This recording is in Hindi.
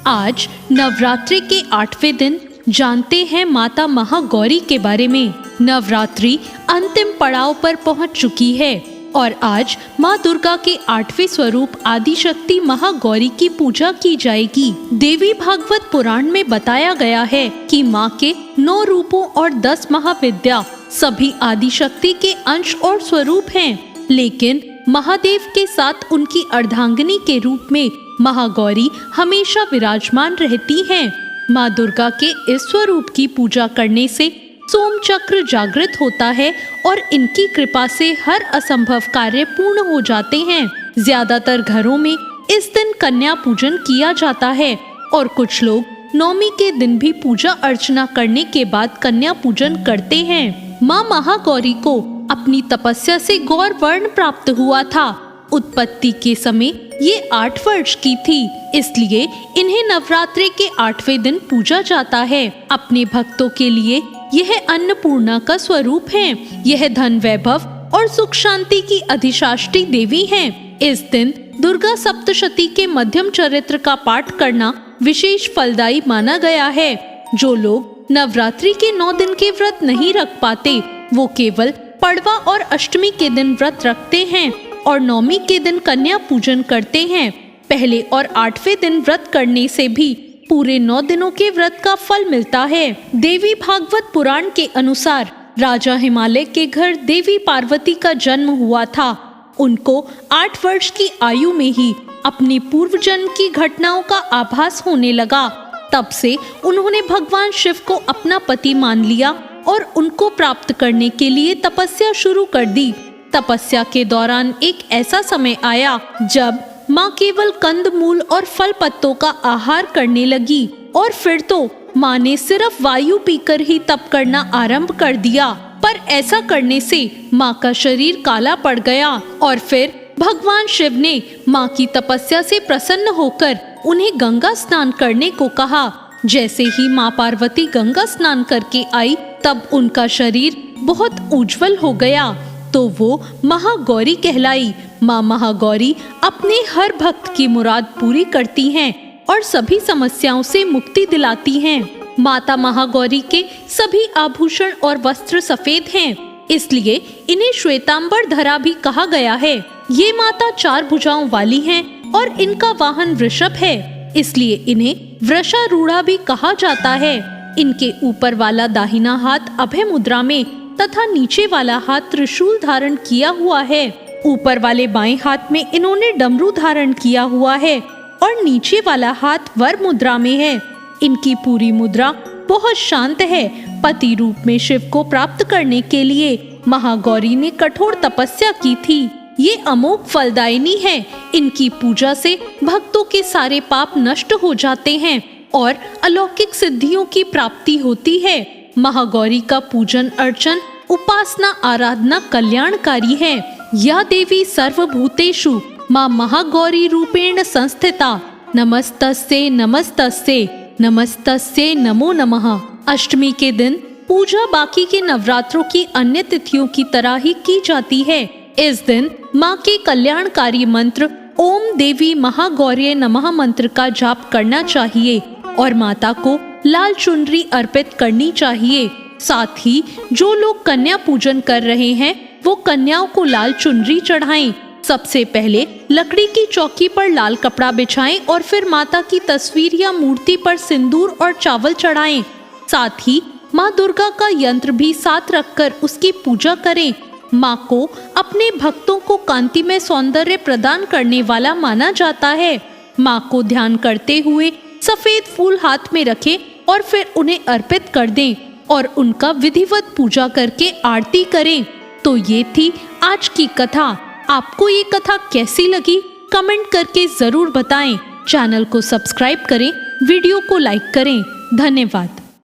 आज नवरात्रि के 8वें दिन जानते हैं माता महागौरी के बारे में। नवरात्रि अंतिम पड़ाव पर पहुंच चुकी है और आज माँ दुर्गा के 8वें स्वरूप आदिशक्ति महागौरी की पूजा की जाएगी। देवी भागवत पुराण में बताया गया है कि माँ के 9 रूपों और 10 महाविद्या सभी आदिशक्ति के अंश और स्वरूप हैं, लेकिन महादेव के साथ उनकी अर्धांगिनी के रूप में महागौरी हमेशा विराजमान रहती हैं। माँ दुर्गा के इस स्वरूप की पूजा करने से सोम चक्र जागृत होता है और इनकी कृपा से हर असंभव कार्य पूर्ण हो जाते हैं। ज्यादातर घरों में इस दिन कन्या पूजन किया जाता है और कुछ लोग नवमी के दिन भी पूजा अर्चना करने के बाद कन्या पूजन करते हैं। माँ महागौरी को अपनी तपस्या से गौर वर्ण प्राप्त हुआ था। उत्पत्ति के समय ये 8 वर्ष की थी, इसलिए इन्हें नवरात्रि के 8वें दिन पूजा जाता है। अपने भक्तों के लिए यह अन्नपूर्णा का स्वरूप है। यह धन वैभव और सुख शांति की अधिशात्री देवी हैं। इस दिन दुर्गा सप्तशती के मध्यम चरित्र का पाठ करना विशेष फलदायी माना गया है। जो लोग नवरात्रि के 9 दिन के व्रत नहीं रख पाते, वो केवल पड़वा और अष्टमी के दिन व्रत रखते हैं और नवमी के दिन कन्या पूजन करते हैं। पहले और 8वें दिन व्रत करने से भी पूरे 9 दिनों के व्रत का फल मिलता है। देवी भागवत पुराण के अनुसार राजा हिमालय के घर देवी पार्वती का जन्म हुआ था। उनको 8 वर्ष की आयु में ही अपनी पूर्व जन्म की घटनाओं का आभास होने लगा। तब से उन्होंने भगवान शिव को अपना पति मान लिया और उनको प्राप्त करने के लिए तपस्या शुरू कर दी। तपस्या के दौरान एक ऐसा समय आया जब माँ केवल कंद मूल और फल पत्तों का आहार करने लगी और फिर तो माँ ने सिर्फ वायु पीकर ही तप करना आरंभ कर दिया। पर ऐसा करने से माँ का शरीर काला पड़ गया और फिर भगवान शिव ने माँ की तपस्या से प्रसन्न होकर उन्हें गंगा स्नान करने को कहा। जैसे ही माँ पार्वती गंगा स्नान करके आई, तब उनका शरीर बहुत उज्जवल हो गया, तो वो महागौरी कहलाई। माँ महागौरी अपने हर भक्त की मुराद पूरी करती हैं और सभी समस्याओं से मुक्ति दिलाती हैं। माता महागौरी के सभी आभूषण और वस्त्र सफेद हैं, इसलिए इन्हें श्वेतांबर धरा भी कहा गया है। ये माता 4 भुजाओं वाली हैं और इनका वाहन वृषभ है, इसलिए इन्हें वृषारूढ़ा भी कहा जाता है। इनके ऊपर वाला दाहिना हाथ अभय मुद्रा में तथा नीचे वाला हाथ त्रिशूल धारण किया हुआ है। ऊपर वाले बाएं हाथ में इन्होंने डमरू धारण किया हुआ है और नीचे वाला हाथ वर मुद्रा में है। इनकी पूरी मुद्रा बहुत शांत है। पति रूप में शिव को प्राप्त करने के लिए महागौरी ने कठोर तपस्या की थी। ये अमोघ फलदायिनी है। इनकी पूजा से भक्तों के सारे पाप नष्ट हो जाते हैं और अलौकिक सिद्धियों की प्राप्ति होती है। महागौरी का पूजन अर्चन उपासना आराधना कल्याणकारी है। या देवी सर्वभूतेषु माँ महागौरी रूपेण संस्थिता, नमस्तस्यै नमस्तस्यै नमस्तस्यै नमो नमः। अष्टमी के दिन पूजा बाकी के नवरात्रों की अन्य तिथियों की तरह ही की जाती है। इस दिन माँ के कल्याणकारी मंत्र ओम देवी महागौर्ये नमः मंत्र का जाप करना चाहिए और माता को लाल चुनरी अर्पित करनी चाहिए। साथ ही जो लोग कन्या पूजन कर रहे हैं वो कन्याओं को लाल चुनरी चढ़ाएं। सबसे पहले लकड़ी की चौकी पर लाल कपड़ा बिछाएं और फिर माता की तस्वीर या मूर्ति पर सिंदूर और चावल चढ़ाएं। साथ ही माँ दुर्गा का यंत्र भी साथ रखकर उसकी पूजा करें। माँ को अपने भक्तों को कांतिमय सौंदर्य प्रदान करने वाला माना जाता है। माँ को ध्यान करते हुए सफेद फूल हाथ में रखें और फिर उन्हें अर्पित कर दें और उनका विधिवत पूजा करके आरती करें। तो ये थी आज की कथा। आपको ये कथा कैसी लगी कमेंट करके जरूर बताएं। चैनल को सब्सक्राइब करें, वीडियो को लाइक करें। धन्यवाद।